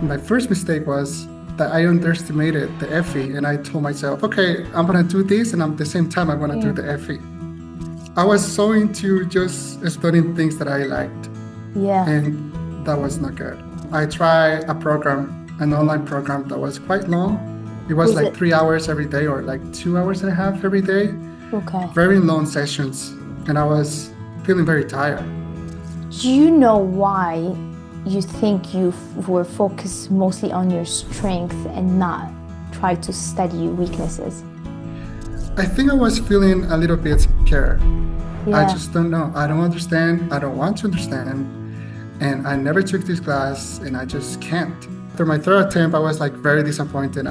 My first mistake was that I underestimated the FE and I told myself, okay, I'm gonna do this and at the same time I'm gonna do Mm, the FE. I was so into just studying things that I liked, yeah. and that was not good. I tried a program, an online program that was quite long. It was Was like it 3 hours every day or like 2 hours and a half every day, okay? very long sessions, and I was feeling very tired. Do you know why you think were focused mostly on your strength and not try to study your weaknesses? I think I was feeling a little bit scared. I Yeah. just don't know. I don't understand. I don't want to understand. And I never took this class and I just can't. After my third attempt, I was like very disappointed.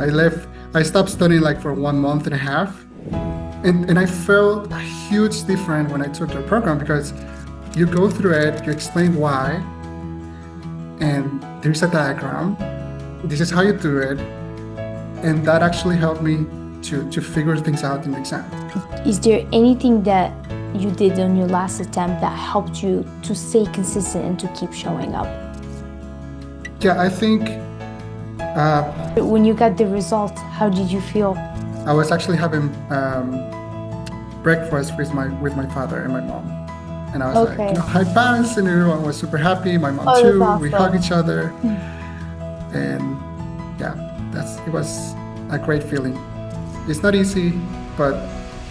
I stopped studying like for 1 month and a half. And I felt a huge difference when I took the program because you go through it, you explain why, and there's a diagram. This is how you do it. And that actually helped me to figure things out in the exam. Is there anything that you did on your last attempt that helped you to stay consistent and to keep showing up? Yeah, I think When you got the result, how did you feel? I was actually having breakfast with my father and my mom. And I was like, Okay. I passed, and everyone was super happy. My mom Oh, that's too. We hug awesome. each other, and yeah, it was a great feeling. It's not easy, but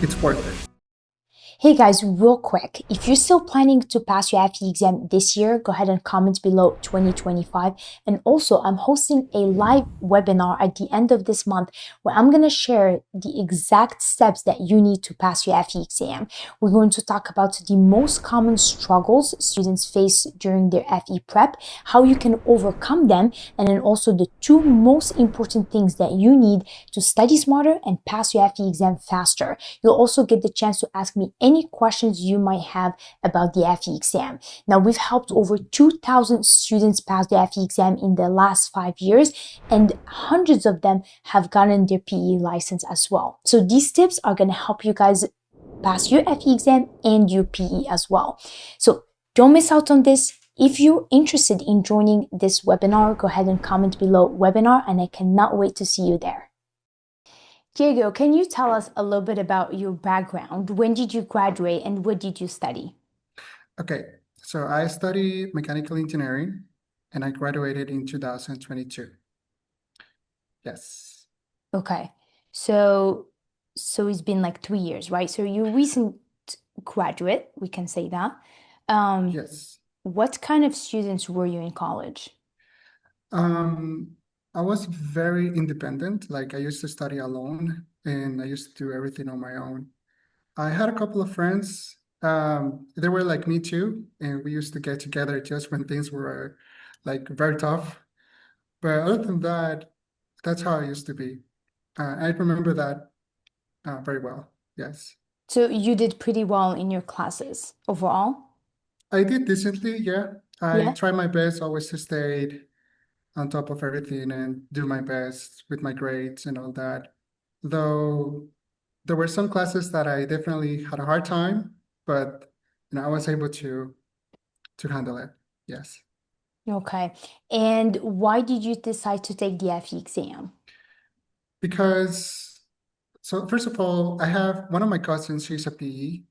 it's worth it. Hey guys, real quick, if you're still planning to pass your FE exam this year, go ahead and comment below 2025. And also, I'm hosting a live webinar at the end of this month where I'm going to share the exact steps that you need to pass your FE exam. We're going to talk about the most common struggles students face during their FE prep, how you can overcome them, and then also the two most important things that you need to study smarter and pass your FE exam faster. You'll also get the chance to ask me any questions you might have about the FE exam. Now, we've helped over 2,000 students pass the FE exam in the last 5 years, and hundreds of them have gotten their PE license as well. So these tips are going to help you guys pass your FE exam and your PE as well. So don't miss out on this. If you're interested in joining this webinar, go ahead and comment below webinar, and I cannot wait to see you there. Diego, can you tell us a little bit about your background? When did you graduate and what did you study? Okay, so I studied mechanical engineering, and I graduated in 2022. Yes, Okay. So it's been like 3 years, right? So you're a recent graduate, we can say that. Um, yes. what kind of students were you in college? Um, I was very independent. Like I used to study alone, and I used to do everything on my own. I had a couple of friends. They were like me too, and we used to get together just when things were like very tough. But other than that, that's how I used to be. I remember that very well. Yes, So you did pretty well in your classes overall? I did decently. Yeah, I Yeah. tried my best always to stay on top of everything and do my best with my grades and all that. Though there were some classes that I definitely had a hard time, but I was able to handle it. Yes. Okay. And why did you decide to take the FE exam? Because, so first of all, I have one of my cousins, she's a PE,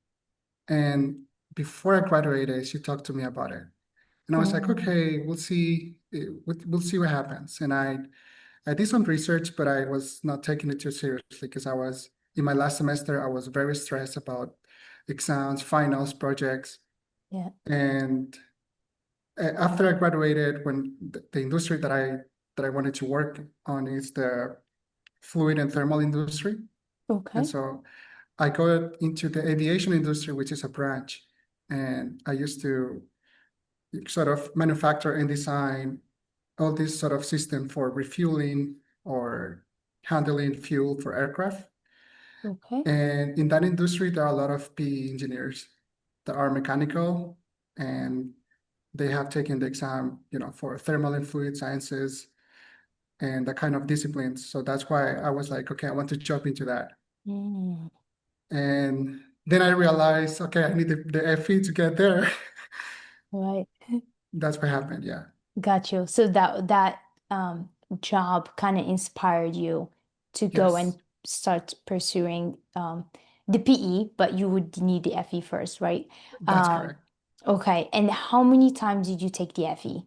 and before I graduated, she talked to me about it. And I was like, Mm, okay, we'll see, we'll see what happens. And I did some research, but I was not taking it too seriously because I was, in my last semester, I was very stressed about exams, finals, projects. yeah. And after I graduated, when the industry that I wanted to work on is the fluid and thermal industry. And Okay. so I got into the aviation industry, which is a branch. And I used to sort of manufacture and design all this sort of system for refueling or handling fuel for aircraft. Okay. And in that industry, there are a lot of PE engineers that are mechanical and they have taken the exam, for thermal and fluid sciences and that kind of disciplines. So that's why I was like, okay, I want to jump into that. Mm, And then I realized, okay, I need the FE to get there. right. That's what happened. Yeah. Got you. So that job kind of inspired you to go and Yes, start pursuing the PE, but you would need the FE first, right? that's Um, correct. okay. And how many times did you take the FE?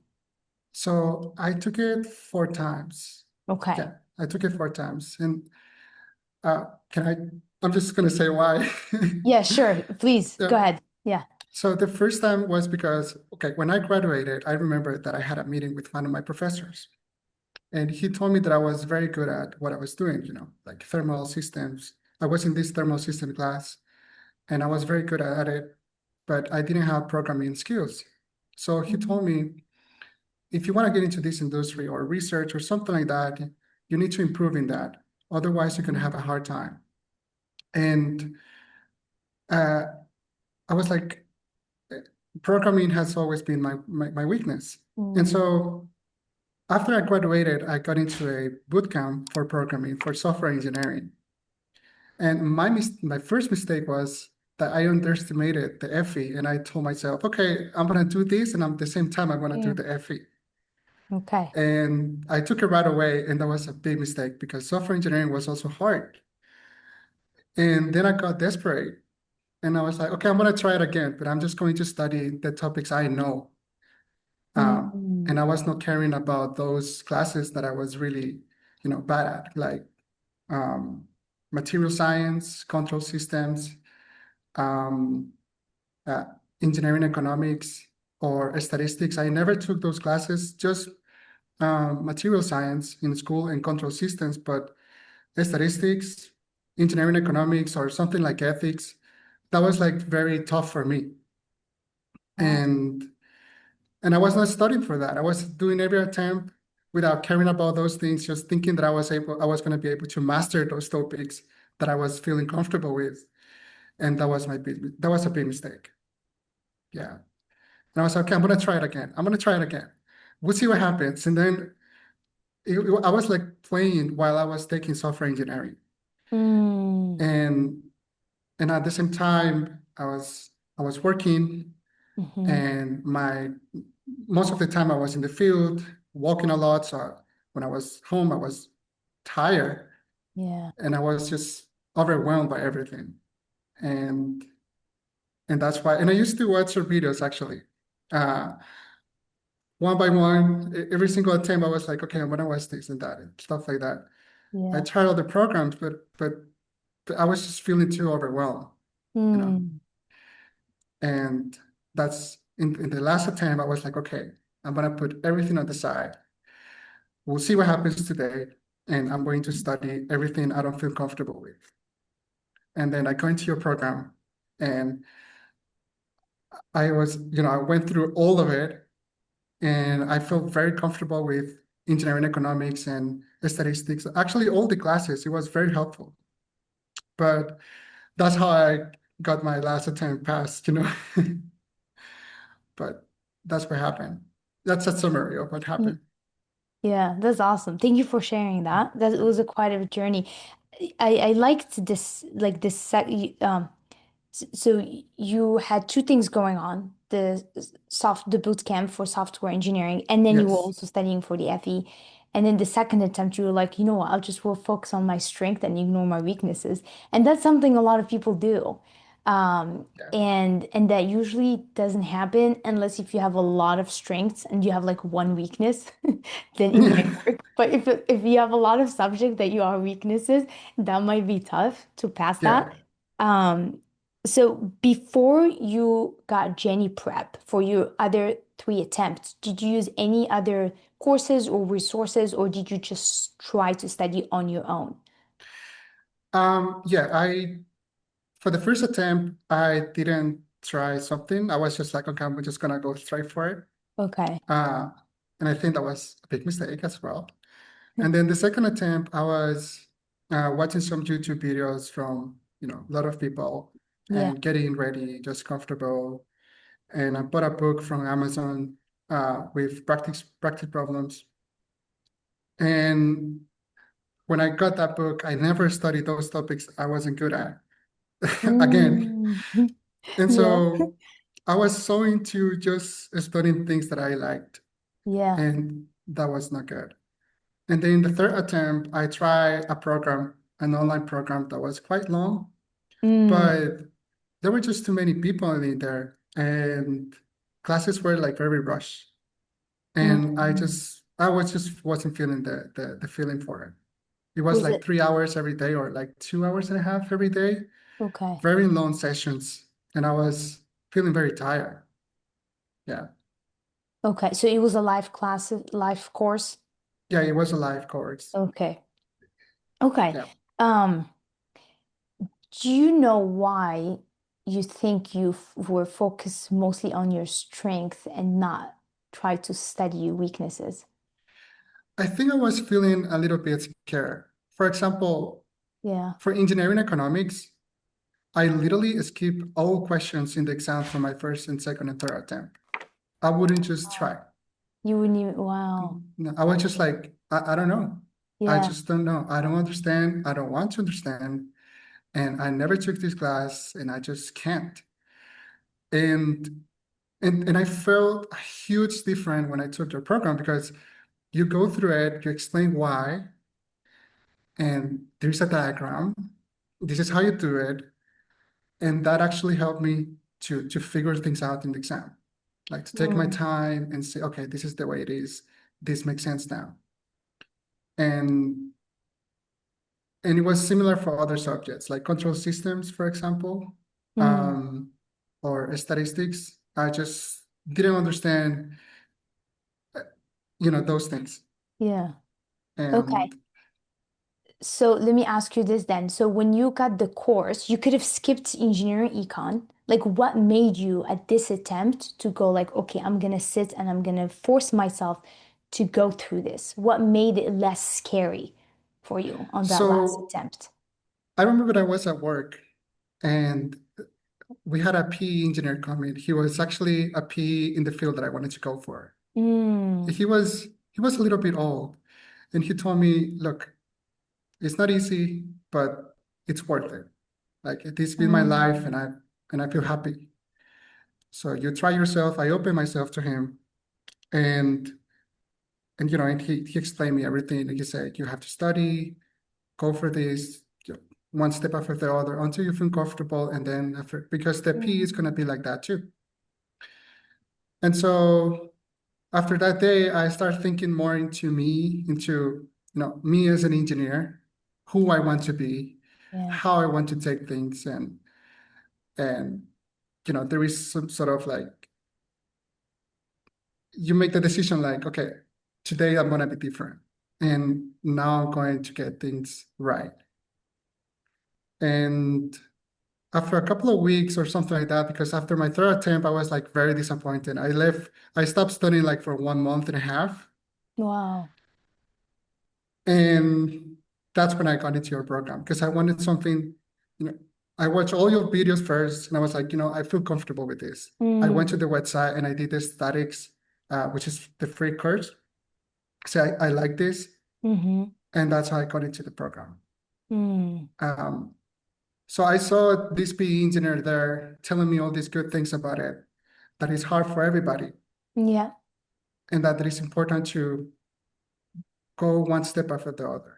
So I took it 4 times. Okay. Yeah, I took it 4 times. And can I'm just gonna say why. Yeah, sure. Please go Yeah. ahead. Yeah. So the first time was because, okay, when I graduated, I remember that I had a meeting with one of my professors. And he told me that I was very good at what I was doing, like thermal systems. I was in this thermal system class and I was very good at it, but I didn't have programming skills. So he told Mm. me, if you want to get into this industry or research or something like that, you need to improve in that. Otherwise, you're going to have a hard time. And uh, I was like, programming has always been my weakness. And Mm. so after I graduated, I got into a boot camp for programming for software engineering. And my first mistake was that I underestimated the FE, and I told myself, okay, I'm gonna do this, and at the same time, I'm gonna do Mm. the FE. Okay. And I took it right away, and that was a big mistake because software engineering was also hard. And then I got desperate, and I was like, okay, I'm gonna try it again, but I'm just going to study the topics I know. Mm. And I was not caring about those classes that I was really, bad at, like um, material science, control systems, um, uh, engineering economics, or statistics. I never took those classes, just material science in school and control systems, but statistics, engineering economics, or something like ethics, that was like very tough for me. Wow. And and I was not studying for that. I was doing every attempt without caring about those things, just thinking that I was going to be able to master those topics that I was feeling comfortable with. And that was a big mistake. Yeah. And I was like, okay, I'm gonna try it again. I'm gonna try it again. We'll see what happens. And then I was like playing while I was taking software engineering, Mm. and at the same time I was working, Hmm. and my most of the time I was in the field walking a lot. So when I was home, I was tired, Yeah. and I was just overwhelmed by everything, and that's why. And I used to watch your videos actually. Uh, One by one, every single attempt, I was like, okay, I'm gonna watch this and that and stuff like that. I Yeah. tried all the programs, but I was just feeling too overwhelmed, you know. Mm. And that's in the last attempt, I was like, okay, I'm gonna put everything on the side. We'll see what happens today, and I'm going to study everything I don't feel comfortable with. And then I go into your program, and I went through all of it, and I felt very comfortable with engineering economics and statistics. Actually, all the classes, it was very helpful. But that's how I got my last attempt passed. But that's what happened. That's a summary of what Y- happened. Yeah, that's awesome. Thank you for sharing that. That Yeah. was a quite of a journey. I liked this like this sec so you had two things going on, the boot camp for software engineering, and then you were Yes. also studying for the FE. And then the second attempt, you were like, you know what, will focus on my strength and ignore my weaknesses. And that's something a lot of people do. Yeah. And that usually doesn't happen unless if you have a lot of strengths and you have like one weakness, then it might work. But if you have a lot of subjects that you are weaknesses, that might be tough to pass that. Yeah. Um, so before you got Genie Prep for your other three attempts, did you use any other courses or resources, or did you just try to study on your own? Yeah, for the first attempt, I didn't try something. I was just like, okay, I'm just gonna go straight for it. Okay. Uh, and I think that was a big mistake as well. And then the second attempt, I was watching some YouTube videos from, a lot of people Yeah. and getting ready, just comfortable. And I bought a book from Amazon with practice problems. And when I got that book, I never studied those topics I wasn't good at again. Mm. And Yeah. so I was so into just studying things that I liked, Yeah. and that was not good. And then the third attempt, I tried a program, an online program that was quite long, Mm, but there were just too many people in there, and classes were like very rushed. And mm. I was just wasn't feeling the feeling for it. It was Was like it 3 hours every day or like 2 hours and a half every day, okay? very long sessions. And I was feeling very tired. Yeah. Okay, so it was a live class, live course. Yeah, it was a live course. Okay. Okay. Yeah. Um, do you know why you think were focused mostly on your strength and not try to study your weaknesses? I think I was feeling a little bit scared. For example, Yeah. for engineering economics, I literally skip all questions in the exam for my first and second and third attempt. I wouldn't just Wow. try. You wouldn't even, wow. No, I was just like, I don't know. I Yeah. just don't know. I don't understand. I don't want to understand. And I never took this class and I just can't. And and I felt a huge difference when I took the program because you go through it, you explain why, and there's a diagram. This is how you do it. And that actually helped me to figure things out in the exam. Like to take my Mm, time and say, okay, this is the way it is. This makes sense now. And and it was similar for other subjects, like control systems, for example, mm, um, or statistics. I just didn't understand, those things. yeah. Okay. And So let me ask you this then. So when you got the course, you could have skipped engineering econ. Like what made you at this attempt to go like, okay, I'm gonna sit and I'm gonna force myself to go through this? What made it less scary for you on that last so attempt? I remember I was at work and we had a PE engineer come in. He was actually a PE in the field that I wanted to go for. Mm, He was a little bit old, and he told me, "Look, it's not easy, but it's worth it. Like this has been my life, mm, and I feel happy. So you try yourself." I opened myself to him, and and he explained me everything. And he said, "You have to study, go for this, one step after the other, until you feel comfortable, and then after because the PE is gonna mm, be like that too." And so after that day, I started thinking more into me, into me as an engineer, who I want to be, yeah. how I want to take things, and there is some sort of like you make the decision like, okay, today I'm gonna be different, and now I'm going to get things right. And after a couple of weeks or something like that, because after my third attempt, I was like very disappointed. I stopped studying like for 1 month and a half. Wow. And that's when I got into your program because I wanted something, you know, I watched all your videos first and I was like, I feel comfortable with this. I went Mm, to the website and I did the statics, which is the free course. So I like this. mm-hmm, And that's how I got into the program. mm, Um, so I saw this PE engineer there telling me all these good things about it, that it's hard for everybody yeah. and that it is important to go one step after the other.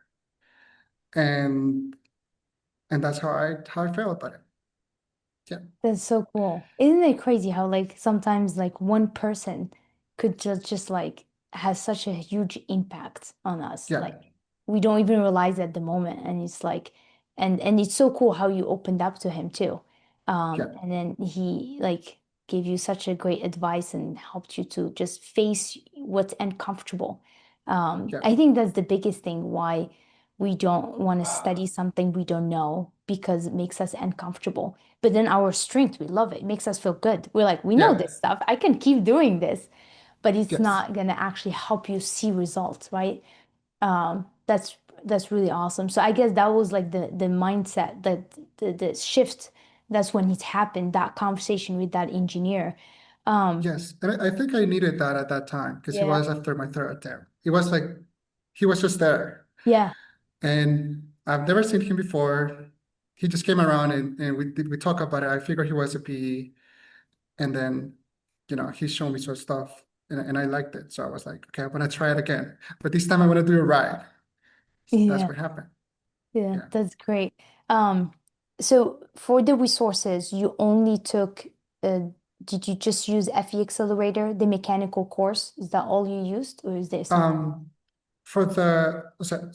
And and that's how I felt about it. Yeah. That's so cool. Isn't it crazy how like sometimes like one person could just like has such a huge impact on us. Yeah. Like we don't even realize at the moment. And it's like and it's so cool how you opened up to him too. Yeah. And then he like gave you such a great advice and helped you to just face what's uncomfortable. Yeah. I think that's the biggest thing why we don't want to study something we don't know because it makes us uncomfortable. But then our strength, we love it. It makes us feel good. We're like, we know Yeah. this stuff. I can keep doing this, but it's Yes. not gonna actually help you see results, right? That's really awesome. So I guess that was like the mindset, that the shift. That's when it happened, that conversation with that engineer. Um, Yes. And I think I needed that at that time because he yeah, was after my third attempt. It was like he was just there. yeah. And I've never seen him before. He just came around and we talked about it. I figured he was a PE. And then, he showed me some stuff. and I liked it. So I was like, okay, I want to try it again, but this time I want to do it right. So that's Yeah. what happened. Yeah, Yeah. that's great. Um, so for the resources, you only took, uh, did you just use FE Accelerator, the mechanical course? Is that all you used, or is there something, Um, for the so,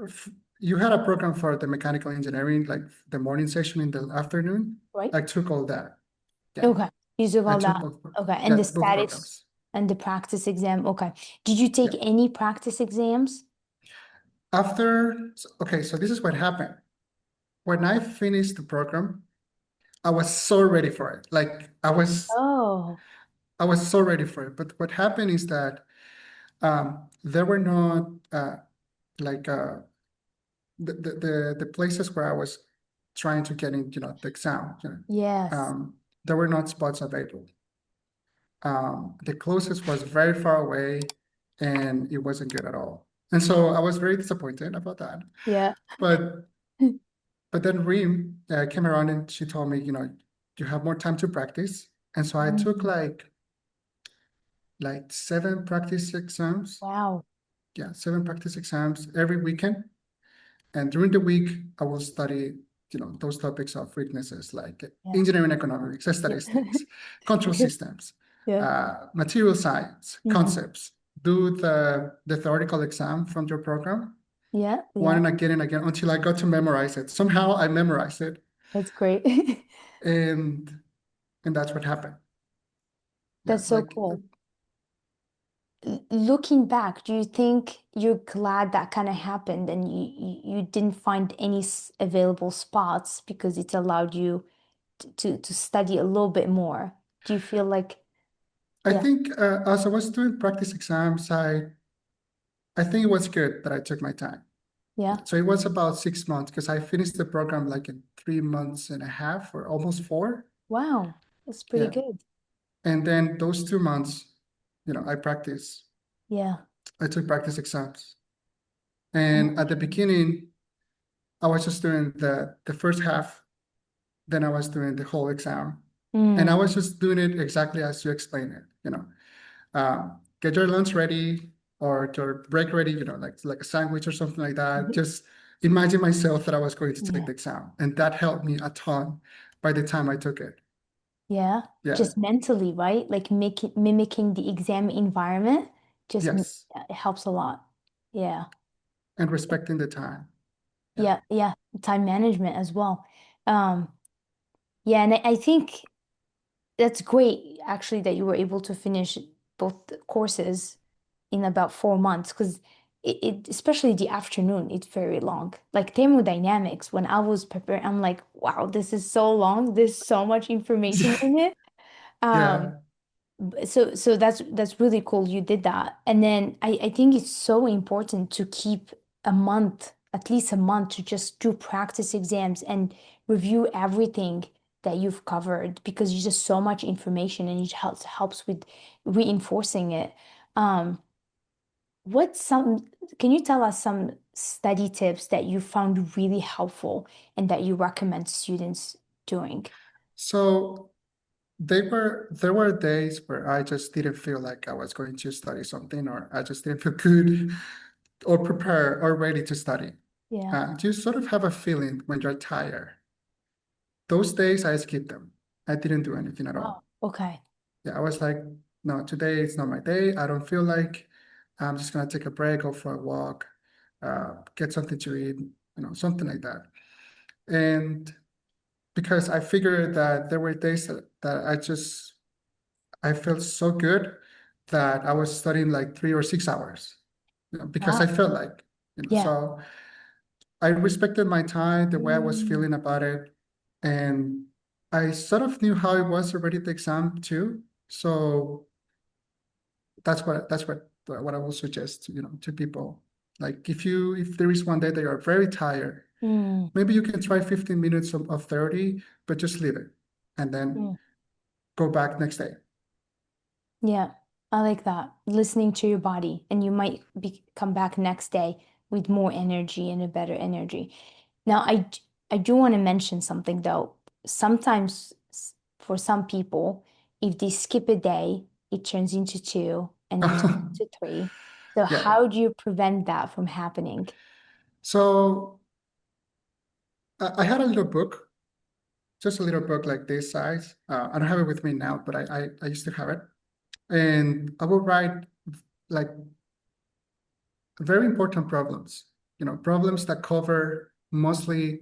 f- you had a program for the mechanical engineering, like the morning session in the afternoon. right? I took all that. Yeah, Okay. You took I all took that. both. Okay. And the Yeah, both status programs. and the practice exam. Okay. Did you take Yeah. any practice exams? Okay, so this is what happened. When I finished the program, I was so ready for it. Like Oh, I was so ready for it. But what happened is that there were not like the places where I was trying to get in, the exam, yes. there were not spots available. The closest was very far away, and it wasn't good at all. And so I was very disappointed about that. Yeah. But but then Reem came around and she told me, you have more time to practice. And so I took Mm, like seven practice exams. wow. Yeah, seven practice exams every weekend. And during the week, I will study, those topics of weaknesses like Yeah. engineering economics, Yeah. statistics, control systems, Yeah. material science, Hmm. concepts. Do the theoretical exam from your program, Yeah. one Yeah. and again until I got to memorize it. Somehow I memorized it, That's great. and that's what happened. Yeah, That's so like cool. Looking back, do you think you're glad that kind of happened and you didn't find any available spots because it allowed you to study a little bit more? Do you feel like, I yeah, think as I was doing practice exams, I think it was good that I took my time. yeah, So it was about 6 months because I finished the program like in 3 months and a half or almost four. wow, that's pretty Yeah. good. And then those 2 months, I practiced. Yeah. I took practice exams. And And at the beginning, I was just doing the first half, then I was doing the whole exam. And I mm, was just doing it exactly as you explained it. Get your lunch ready or your break ready, like a sandwich or something like that. Just imagine myself that I was going to take yeah, the exam. And that helped me a ton by the time I took it. yeah, Yeah. just mentally, right? Like mimicking the exam environment just Yes. it helps a lot. Yeah. And respecting the time. Yeah. Yeah, yeah, time management as well. Um, yeah, and I think that's great actually that you were able to finish both courses in about 4 months because especially the afternoon, it's very long. Like thermodynamics, when I was preparing, I'm like, wow, this is so long. There's so much information in it. Um, Yeah. so that's really cool you did that. And then I think it's so important to keep a month, at least a month, to just do practice exams and review everything that you've covered because it's just so much information and it helps with reinforcing it. Um, what some can you tell us some study tips that you found really helpful and that you recommend students doing? So there were days where I just didn't feel like I was going to study something, or I just didn't feel good or prepare or ready to study. Yeah. You sort of have a feeling when you're tired. Those days I skipped them. I didn't do anything at Wow. all. Okay. Yeah, I was like, no, today it's not my day. I don't feel like I'm just gonna take a break, go for a walk, get something to eat, something like that. And because I figured that there were days that I felt so good that I was studying like 3 or 6 hours, because I Wow. felt like, Yeah. so I respected my time, the way I was Mm, feeling about it, and I sort of knew how it was already the exam too. So that's what I will suggest, to people. Like if there is one day that you're very tired, mm, maybe you can try 15 minutes of 30, but just leave it and then mm. go back next day. Yeah, I like that. Listening to your body, and you might come back next day with more energy and a better energy. Now, I do want to mention something though. Sometimes for some people, if they skip a day, it turns into two, and then turns into three. So Yeah. how do you prevent that from happening? So I had a little book, just a little book like this size. I don't have it with me now, but I used to have it. And I would write like very important problems, problems that cover mostly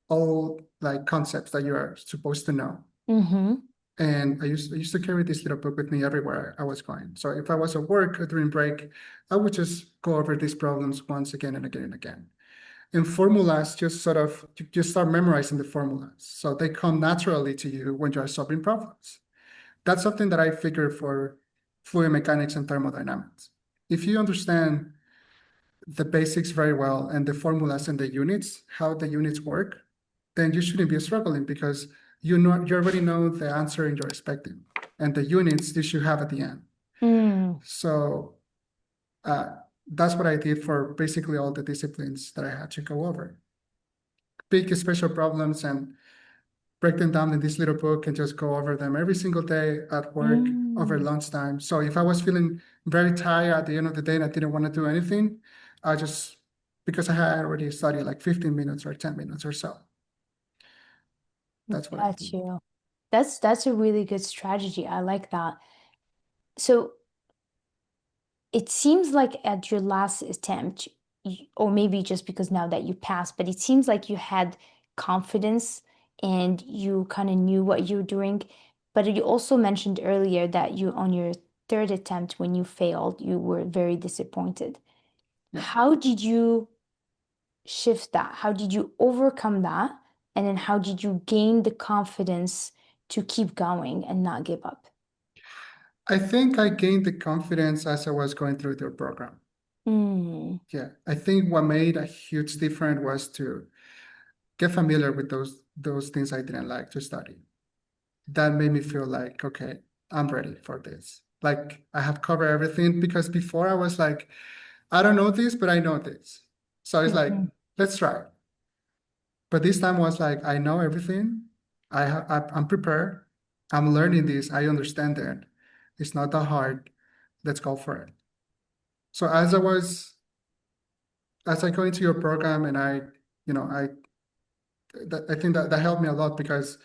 all like concepts that you are supposed to know. Mm-hmm. And I used to carry this little book with me everywhere I was going. So if I was at work or during break, I would just go over these problems once again and again and again. And formulas just sort of you just start memorizing the formulas. So they come naturally to you when you're solving problems. That's something that I figure for fluid mechanics and thermodynamics. If you understand the basics very well and the formulas and the units, how the units work, then you shouldn't be struggling because you already know the answer and you're expecting. And the units you should have at the end. Mm, So uh, that's what I did for basically all the disciplines that I had to go over. Pick special problems and break them down in this little book and just go over them every single day at work over mm. lunchtime. So if I was feeling very tired at the end of the day and I didn't want to do anything, I just, because I had already studied like 15 minutes or 10 minutes or so, that's what I Got did. you. That's a really good strategy. I like that. So it seems like at your last attempt, or maybe just because now that you passed, but it seems like you had confidence and you kind of knew what you were doing. But you also mentioned earlier that you, on your third attempt, when you failed, you were very disappointed. Yeah. How did you shift that? How did you overcome that? And then how did you gain the confidence to keep going and not give up? I think I gained the confidence as I was going through the program. Mm, Yeah. I think what made a huge difference was to get familiar with those things I didn't like to study. That made me feel like, okay, I'm ready for this. Like I have covered everything because before I was like, I don't know this, but I know this. So it's like, mhm, let's try. But this time was like, I know everything. I'm prepared. I'm learning this. I understand it. It's not that hard. Let's go for it. So as I go into your program and I think that helped me a lot because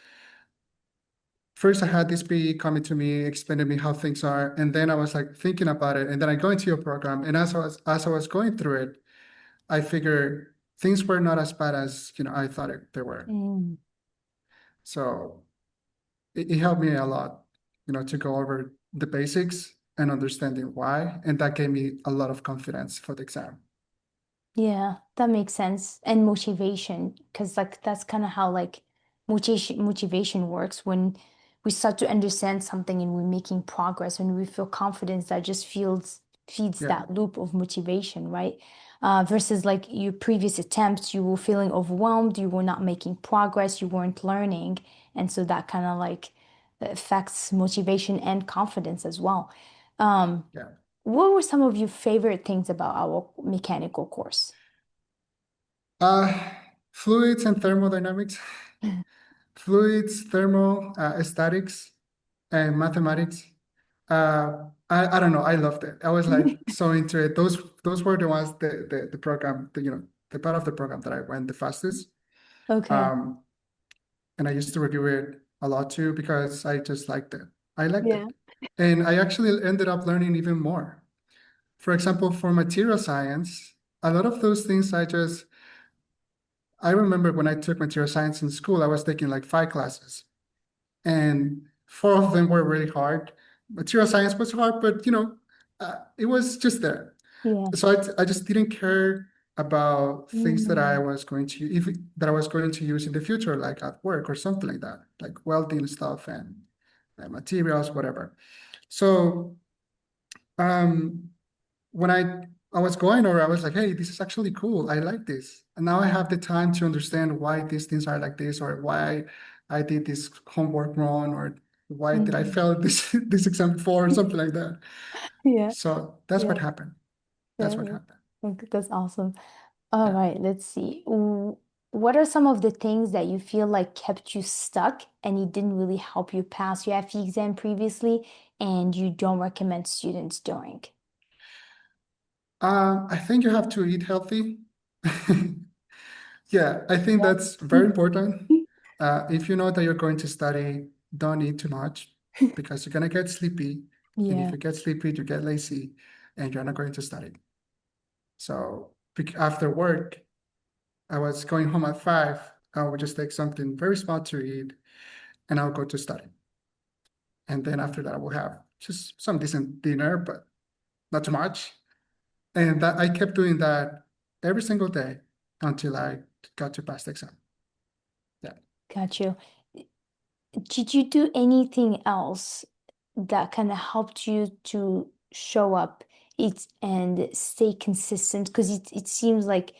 first I had this PE coming to me, explaining me how things are, and then I was like thinking about it, and then I go into your program, and as I was going through it, I figured things were not as bad as I thought they were. mm. So it helped me a lot, to go over the basics and understanding why, and that gave me a lot of confidence for the exam. Yeah, that makes sense. And motivation, because like that's kind of how like motivation works when we start to understand something and we're making progress and we feel confidence that just feeds Yeah, that loop of motivation, right? Versus like your previous attempts, you were feeling overwhelmed, you were not making progress, you weren't learning, and so that kind of like affects motivation and confidence as well. Um, yeah. what were some of your favorite things about our mechanical course? Uh, Fluids and thermodynamics, fluids, statics, and mathematics. I don't know. I loved it. I was like so into it. Those were the ones the program, the part of the program that I went the fastest. Okay. Um, and I used to review it a lot too because I just liked it. I liked Yeah. it. And I actually ended up learning even more. For example, for material science, a lot of those things I remember when I took material science in school, I was taking like 5 classes and 4 of them were really hard. Material science was hard, but it was just there. Yeah. So I just didn't care about things that I Mm, was going to if that I was going to use in the future, like at work or something like that, like welding stuff and materials, whatever. So um, when I was going over, I was like, hey, this is actually cool. I like this. And now I have the time to understand why these things are like this, or why I did this homework wrong, or why did I mm. fail this exam before, or something like that. Yeah. So that's Yeah. what happened. That's what Yeah. happened. Okay, that's awesome. All Yeah. right, let's see. What are some of the things that you feel like kept you stuck and it didn't really help you pass your FE exam previously? and you don't recommend students doing? I think you have to eat healthy. Yeah, I think that's Yeah. very important. If you know that you're going to study, don't eat too much because you're gonna get sleepy. And if Yeah, you get sleepy, you get lazy and you're not going to study. So after work, I was going home at 5. I would just take something very small to eat and I'll go to study. And then after that, I will have just some decent dinner, but not too much. And that I kept doing that every single day until I got to pass the exam. Yeah. got you. Did you do anything else that kind of helped you to show up and stay consistent? Because it seems like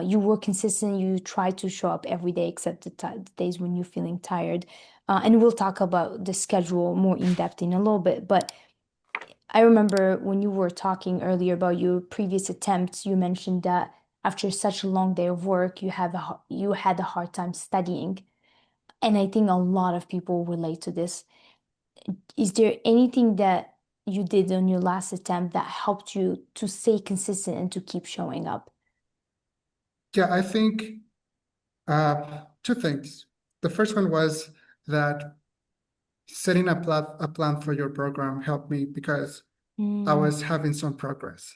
you were consistent, you try to show up every day except the days when you're feeling tired. And we'll talk about the schedule more in depth in a little bit. But I remember when you were talking earlier about your previous attempts, you mentioned that after such a long day of work, you had a hard time studying. And I think a lot of people relate to this. Is there anything that you did on your last attempt that helped you to stay consistent and to keep showing up? Yeah, I think two things. The first one was that setting a plan for your program helped me because I Mm, was having some progress.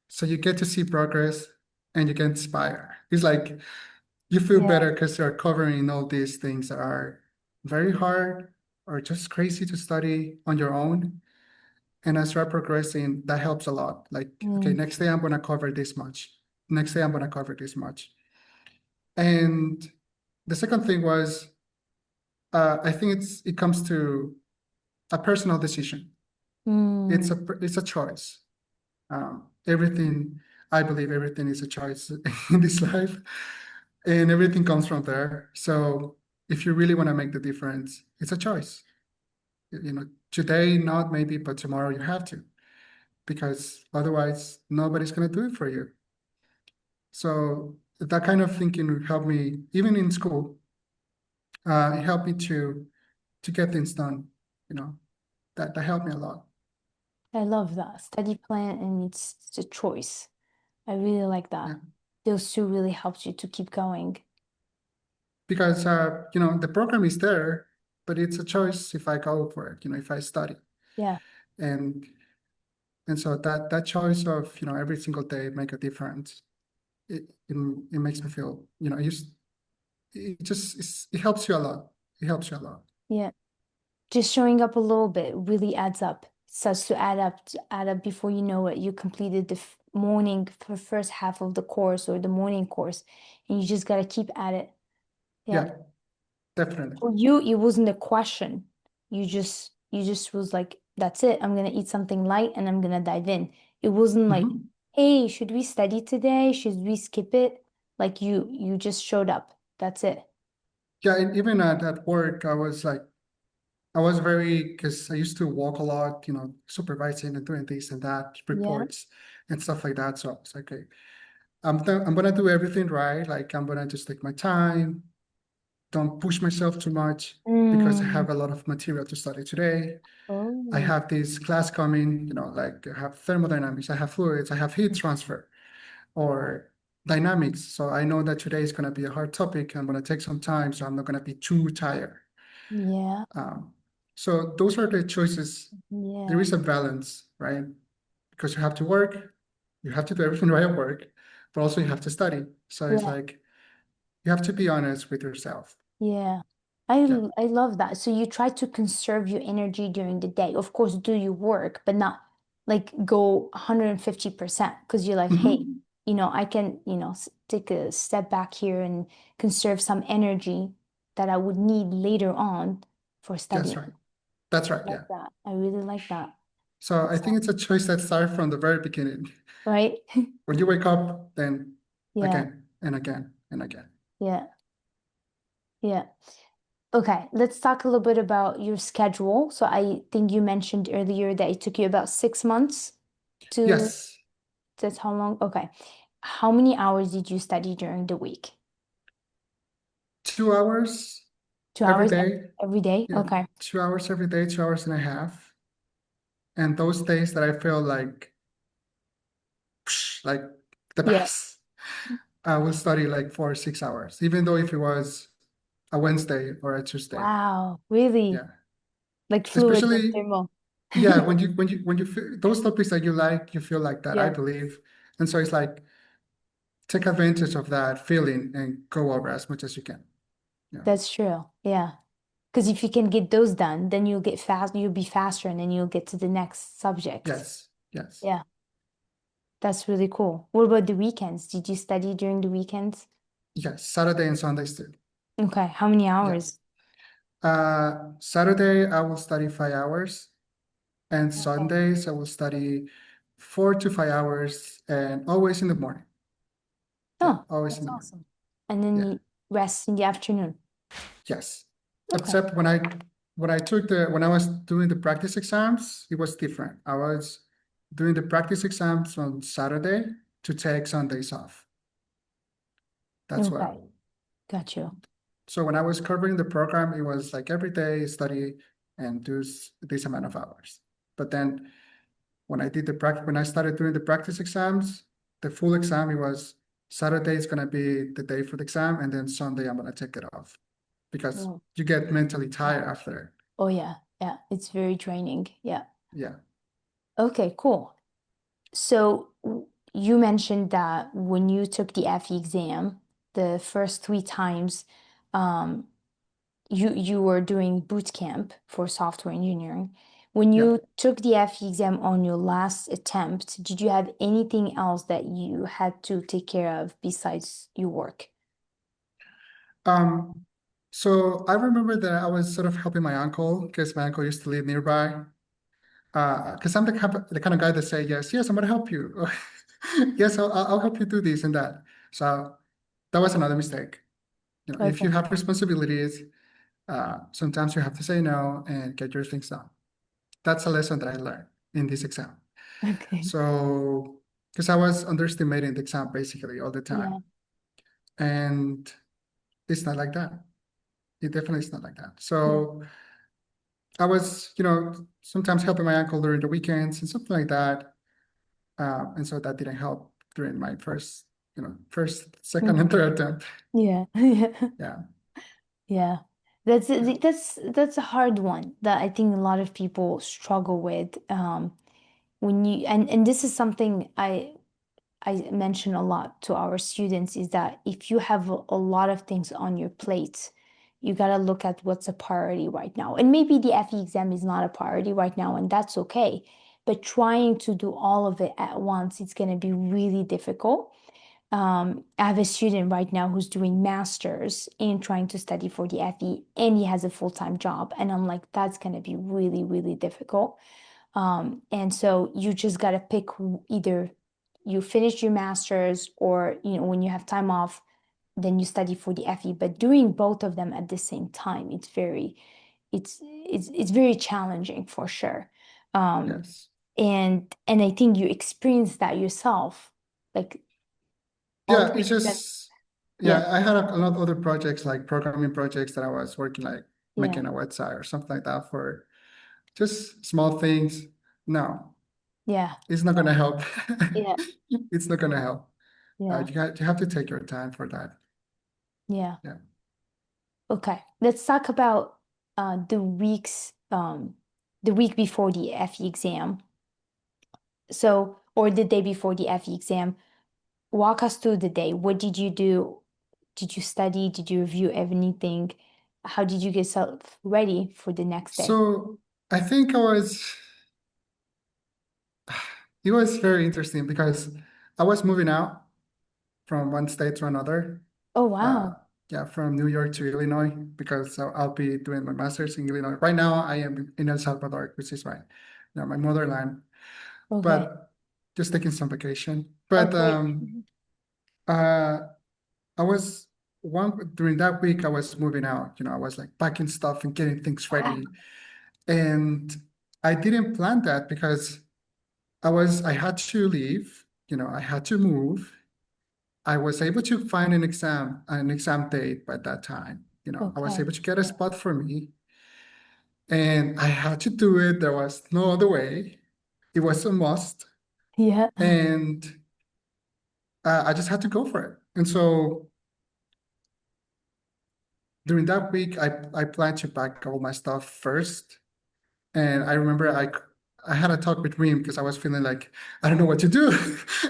So you get to see progress and you get inspired. It's like you feel yeah. better because you're covering all these things that are very hard or just crazy to study on your own. And as you're progressing, that helps a lot. Like, okay, Mm, next day I'm gonna cover this much. Next day I'm gonna cover this much. And the second thing was, I think it comes to a personal decision. mm, It's a choice. Everything, I believe everything is a choice in this life, and everything comes from there. So if you really want to make the difference, it's a choice. You know, today not maybe, but tomorrow you have to, because otherwise nobody's gonna do it for you. So that kind of thinking helped me, even in school. It helped me to get things done. You know, that helped me a lot. I love that. Study plan and it's a choice. I really like that. Yeah, Those two really helps you to keep going. because you know the program is there, but it's a choice if I go for it. You know, if I study, Yeah. and so that choice of every single day make a difference. It makes me feel it helps you a lot. It helps you a lot. Yeah. Just showing up a little bit really adds up. Starts to add up before you know it. You completed the first half of the course or the morning course, and you just gotta keep at it. Yeah. Yeah, definitely. For you, it wasn't a question. You just was like, that's it. I'm gonna eat something light and I'm gonna dive in. It wasn't like, Hmm. hey, should we study today? Should we skip it? Like you just showed up. That's it. Yeah, and even at work, I was very, because I used to walk a lot, supervising and doing this and that, Yeah. reports and stuff like that. So it's like, okay, I'm gonna do everything right. Like I'm gonna just take my time, don't push myself too much because I Mm. have a lot of material to study today. I Oh. have this class coming, like I have thermodynamics, I have fluids, I have heat transfer or dynamics. So I know that today is gonna be a hard topic. I'm gonna take some time, so I'm not gonna be too tired. Yeah. Um, so those are the choices. There Yeah. is a balance, right? Because you have to work, you have to do everything right at work, but also you have to study. So it's Yeah. like you have to be honest with yourself. Yeah. Yeah. I love that. So you try to conserve your energy during the day. Of course, do your work, but not like go 150% because you're like, hey, Hmm. I can, take a step back here and conserve some energy that I would need later on for That's studying. right. That's right. I like Yeah. that. I really like that. So I That's think it's a choice that starts from the very beginning. right. When you wake up, then Yeah. again and again and again. Yeah. Yeah. Okay, let's talk a little bit about your schedule. So I think you mentioned earlier that it took you about 6 months to, Yes. that's how long? Okay. How many hours did you study during the week? 2 hours Two every hours day. every day? Yeah. Okay. 2 hours every day, 2 hours and a half. And those days that I feel like the Yeah. best, I will study like 4 or 6 hours, even though if it was a Wednesday or a Tuesday. Wow. Really? Yeah. Like fluid and Especially, thermal. yeah, when you feel those topics that you like, you feel like that, I Yeah, believe. And so it's like take advantage of that feeling and go over as much as you can. Yeah. that's true. Yeah. Because if you can get those done, then you'll be faster and then you'll get to the next subject. Yes. Yes. Yeah, that's really cool. What about the weekends? Did you study during the weekends? Yes. Saturday and Sundays too. Okay, how many Yeah. hours? Saturday I will study 5 hours, and Okay. Sundays I will study 4 to 5 hours, and always in the morning. Yeah, Oh, always in that's the morning. awesome. And then Yeah. you rest in the afternoon. Yes. Okay. Except when I was doing the practice exams, it was different. I was doing the practice exams on Saturday to take Sundays off. That's Okay. what. Got you. So when I was covering the program, it was like every day study and do this amount of hours. But then when I started doing the practice exams, the full exam, it was Saturday is gonna be the day for the exam, and then Sunday I'm gonna take it off because Oh, you get mentally yeah. tired after. Oh yeah. Yeah. It's very draining. Yeah. Yeah. Okay, cool. So you mentioned that when you took the FE exam, the first three times, um, you were doing boot camp for software engineering. When Yeah. you took the FE exam on your last attempt, did you have anything else that you had to take care of besides your work? Um, so I remember that I was sort of helping my uncle because my uncle used to live nearby. Because I'm the kind of guy that say, yes, yes, I'm gonna help you. Yes, I'll help you do this and that. So that was another mistake. If you Okay. have responsibilities, sometimes you have to say no and get your things done. That's a lesson that I learned in this exam. Okay. So, because I was underestimating the exam basically all the Yeah. time. And it's not like that. It definitely is not like that. Yeah. So I was, sometimes helping my uncle during the weekends and something like that. And so that didn't help during my first, second, and Mhm. third attempt. Yeah. Yeah. Yeah. Yeah. That's Yeah. that's a hard one that I think a lot of people struggle with. When you and this is something I mention a lot to our students is that if you have a lot of things on your plate, you got to look at what's a priority right now. And maybe the FE exam is not a priority right now, and that's okay. But trying to do all of it at once, it's going to be really difficult. I have a student right now who's doing masters and trying to study for the FE, and he has a full-time job. And I'm like, that's going to be really, really difficult. And so you just got to pick either you finish your master's or, when you have time off, then you study for the FE. But doing both of them at the same time, it's very challenging for sure. Um, Yes. and I think you experienced that yourself, like all Yeah. the It's things that, just, yeah, yeah, I had a lot of other projects like programming projects that I was working like yeah, making a website or something like that for just small things. No, yeah, it's not gonna help. yeah, It's not gonna help. yeah, You have to take your time for that. yeah. Yeah. Okay, let's talk about the week before the FE exam. So, or the day before the FE exam. Walk us through the day. What did you do? Did you study? Did you review anything? How did you get yourself ready for the next day? So I think it was very interesting because I was moving out from one state to another. Oh, Uh, wow. yeah, from New York to Illinois because I'll be doing my master's in Illinois. Right now, I am in El Salvador, which is my motherland, Okay. but just taking some vacation. Oh, But great. uh, I was during that week, I was moving out. I was like packing stuff and getting things Wow. ready, and I didn't plan that because I had to leave. I had to move. I was able to find an exam date by that time. I was Okay. able to get a spot for me, and I had to do it. There was no other way. it was a must, Yeah. and I just had to go for it. And so during that week, I planned to pack all my stuff first. And I remember I had a talk with Reem because I was feeling like I don't know what to do.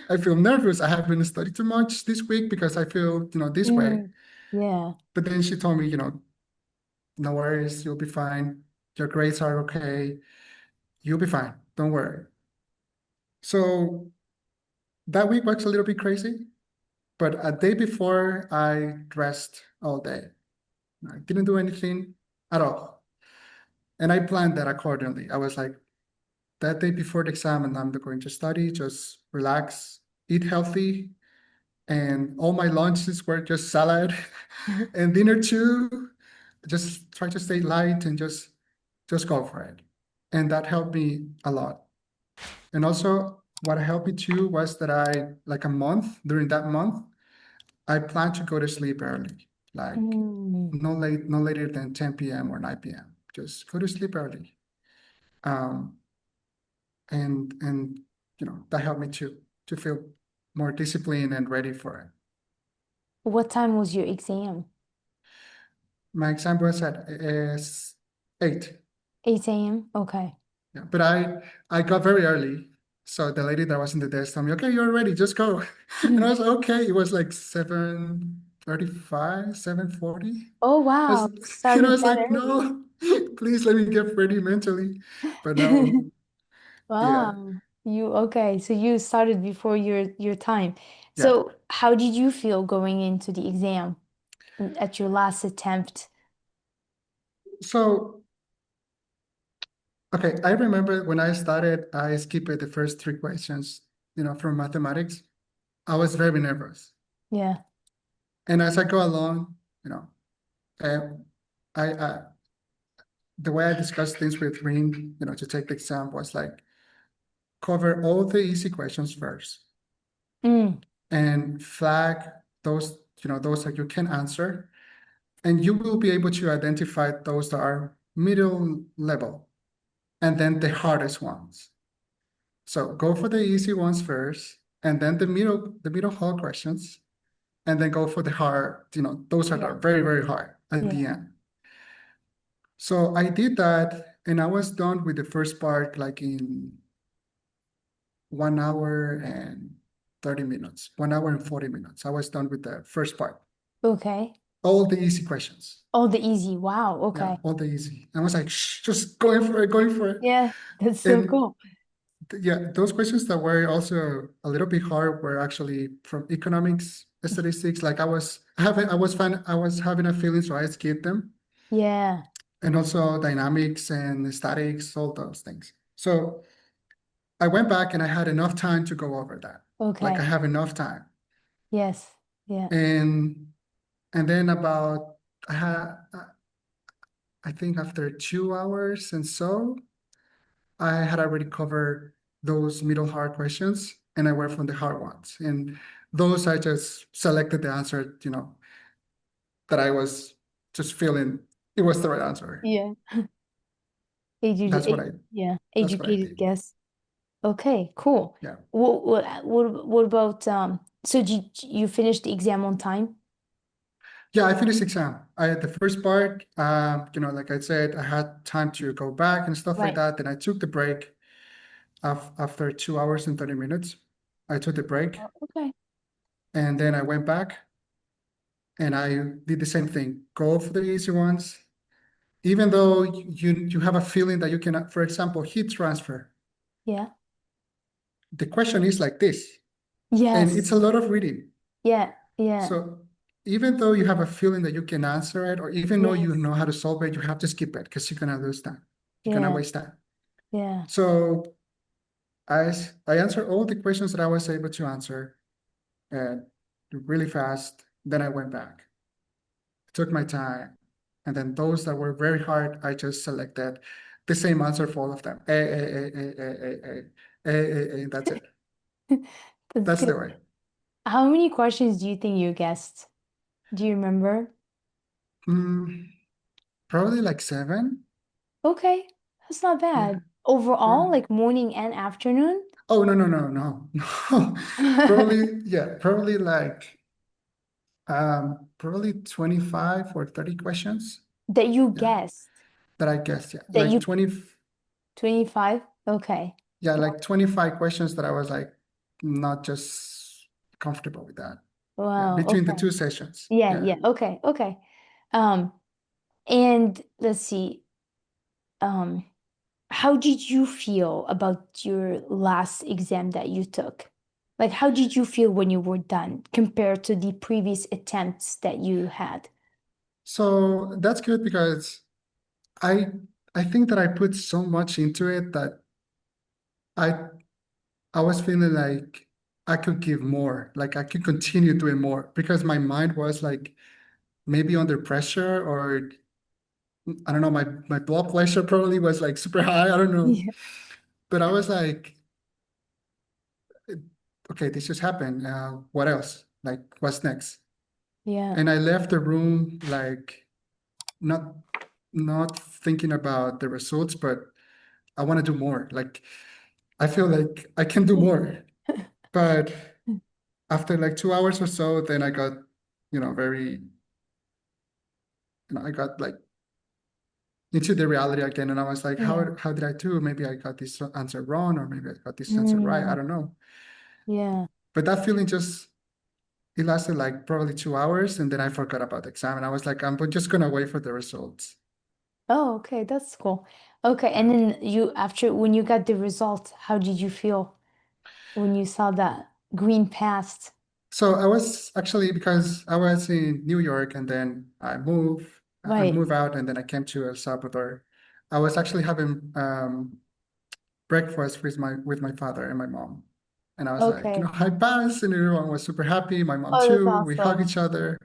I feel nervous. I haven't studied too much this week because I feel, this way. Mm, yeah. But then she told me, no worries, you'll be fine. Your grades are okay. You'll be fine. Don't worry. So that week was a little bit crazy, but a day before I dressed all day. I didn't do anything at all. And I planned that accordingly. I was like, that day before the exam, and I'm going to study, just relax, eat healthy. And all my lunches were just salad and dinner too. Just try to stay light and just go for it. And that helped me a lot. And also what helped me too was that like a month, during that month, I planned to go to sleep early, like Mm. no later than 10 p.m. or 9 p.m. Just go to sleep early. Um, and that helped me to feel more disciplined and ready for it. What time was your exam? My exam was at is 8. 8 a.m. Okay. Yeah, but I got very early. So the lady that was in the desk told me, okay, you're ready, just go. And I was like, okay. It was like 7:35, 7:40. Oh I was, wow, you I started was that like, early. no, please let me get ready mentally. But no, yeah, Wow. You okay, so you started before your time. yeah. So how did you feel going into the exam at your last attempt? So, okay, I remember when I started, I skipped the first 3 questions, from mathematics. I was very nervous. Yeah. And as I go along, uh, I the way I discussed things with Reem, to take the exam was like cover all the easy questions first Mm, and flag those that you can answer, and you will be able to identify those that are middle level and then the hardest ones. So go for the easy ones first, and then the middle hard questions, and then go for the hard, those that yeah. are very, very hard at the Yeah. end. So I did that, and I was done with the first part like in 1 hour and 30 minutes, 1 hour and 40 minutes. I was done with the first part. Okay. All the easy questions. Oh, the easy. Wow. Yeah, Okay. all the easy. I was like, shh, just going for it, going for it. Yeah, that's so And cool. yeah, those questions that were also a little bit hard were actually from economics, statistics. Like I was having a feeling, so I skipped them. Yeah. And also dynamics and statics, all those things. So I went back and I had enough time to go over that. Like I Okay. have enough time. Yes. Yeah. And and then about I think after 2 hours and so, I had already covered those middle hard questions and I went from the hard ones. And those I just selected the answer, that I was just feeling it was the right answer. Yeah. That's what Yeah, that's what I educated did. guess. Okay, cool. Yeah. What about so you finished the exam on time? Yeah, I finished exam. I had the first part, like I said, I had time to go back and stuff like Right. that. Then I took the break after 2 hours and 30 minutes. I took the break Oh, okay. and then I went back and I did the same thing. Go for the easy ones, even though you have a feeling that you cannot, for example, heat transfer. Yeah. The question is like this, and it's a Yes. lot of reading. Yeah. Yeah. So even though you have a feeling that you can answer it, or even though you Yes. know how to solve it, you have to skip it because you're gonna lose time. You're gonna Yeah. waste time. Yeah. So I answered all the questions that I was able to answer uh, really fast. Then I went back, took my time, and then those that were very hard, I just selected the same answer for all of them. That's it. That's That's the good. way. How many questions do you think you guessed? Do you remember? Hmm, probably like 7. Okay, that's not Yeah. bad. Overall, Prob- like morning and afternoon? Oh, no, no, no, no, no. Probably, yeah, probably 25 or 30 questions. That you Yeah, guessed. that I guess, yeah. That Like you 20, 25? Okay. yeah, like 25 questions that I was like not just comfortable with that. Yeah, Wow, between the okay. two sessions. Yeah, Yeah. yeah, okay, okay. Um, and let's see. Um, how did you feel about your last exam that you took? Like, how did you feel when you were done compared to the previous attempts that you had? So that's good because I I think that I put so much into it that I I was feeling like I could give more, like I could continue doing more because my mind was like maybe under pressure or I don't know, my blood pressure probably was like super high. I don't know. Yeah. But I was like, okay, this just happened. What else? Like, what's next? Yeah. And I left the room like not not thinking about the results, but I want to do more. Like, I feel like I can do more. But after like 2 hours or so, then I got, very, I got like into the reality again. And I was like, Yeah. how did I do? Maybe I got this answer wrong, or maybe I got this answer right. I Mm, don't know. yeah. But that feeling just, it lasted like probably 2 hours. And then I forgot about the exam. And I was like, I'm just going to wait for the results. Oh, okay, that's cool. Okay, Yeah. and then you after when you got the result, how did you feel when you saw that green passed? So I was actually, because I was in New York and then I Right. moved out and then I came to El Salvador. I was actually having breakfast with my father and my mom. And I was like, Okay. I passed, and everyone was super happy. My mom Oh, that's too. We hug awesome. each other,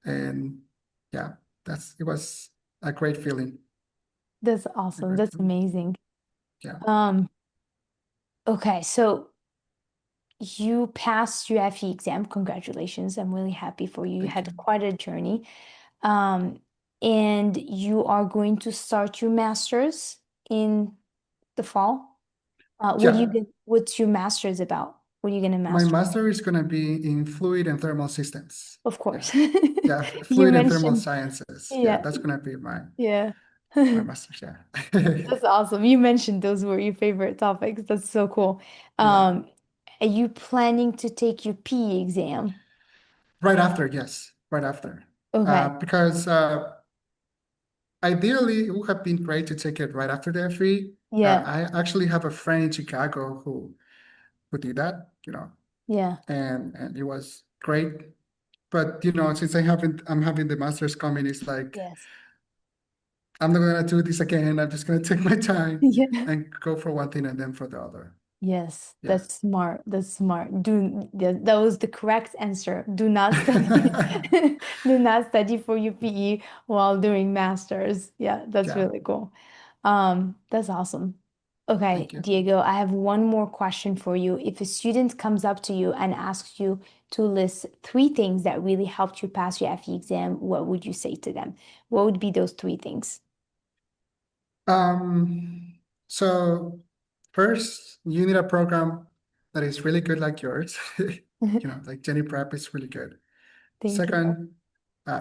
and yeah, it was a great feeling. That's A awesome. great That's feeling. amazing. Yeah, Um, okay, so you passed your FE exam. Congratulations. I'm really happy for you. You thank you. had quite a journey. Um, and you are going to start your master's in the fall. Yeah, What's your master's about? What are you gonna my master? master is gonna be in fluid and thermal systems. Of Yeah, course. yeah, You fluid and thermal mentioned, sciences. Yeah, yeah, that's gonna be yeah. my master's. Yeah, That's awesome. You mentioned those were your favorite topics. That's so cool. yeah. Are you planning to take your PE exam? Right after, yes, right after. Okay. Because ideally, it would have been great to take it right after the FE. Yeah. I actually have a friend in Chicago who did that, Yeah. and it was great. But since I'm having the masters coming, it's like Yes. I'm not gonna do this again. I'm just gonna take my time Yeah. and go for one thing and then for the other. Yes, Yeah. that's smart. That's smart. That was the correct answer. Do not study. Do not study for your PE while doing masters. Yeah, that's Yeah. really cool. That's awesome. Okay, Thank you. Diego, I have one more question for you. If a student comes up to you and asks you to list three things that really helped you pass your FE exam, what would you say to them? What would be those three things? So first, you need a program that is really good like yours. Like Genie Prep is really good. Thank you. Second,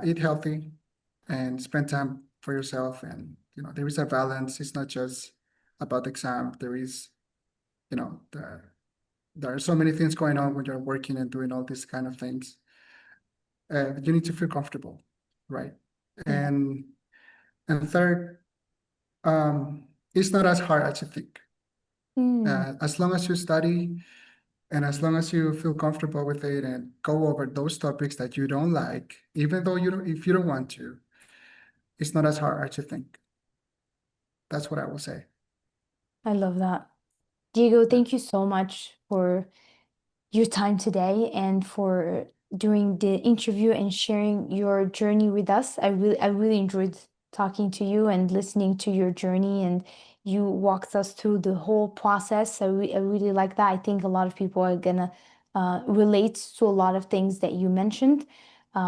eat healthy and spend time for yourself. And, there is a balance. It's not just about the exam. There is, you know, there, there are so many things going on when you're working and doing all these kind of things. You need to feel comfortable, right? Yeah. And third, it's not as hard as you think. Mm, As long as you study and as long as you feel comfortable with it and go over those topics that you don't like, even though if you don't want to, it's not as hard as you think. That's what I will say. I love that. Diego, Yeah. thank you so much for your time today and for doing the interview and sharing your journey with us. I really enjoyed talking to you and listening to your journey, and you walked us through the whole process. I really like that. I think a lot of people are gonna relate to a lot of things that you mentioned.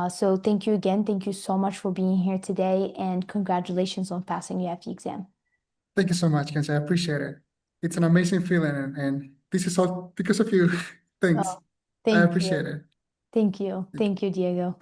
So thank you again. Thank you so much for being here today, and congratulations on passing your FE exam. Thank you so much, Kenzie. I appreciate it. It's an amazing feeling, and this is all because of you. Thanks. Oh, I thank appreciate you. it. Thank you. Thank you. Thank you, Diego.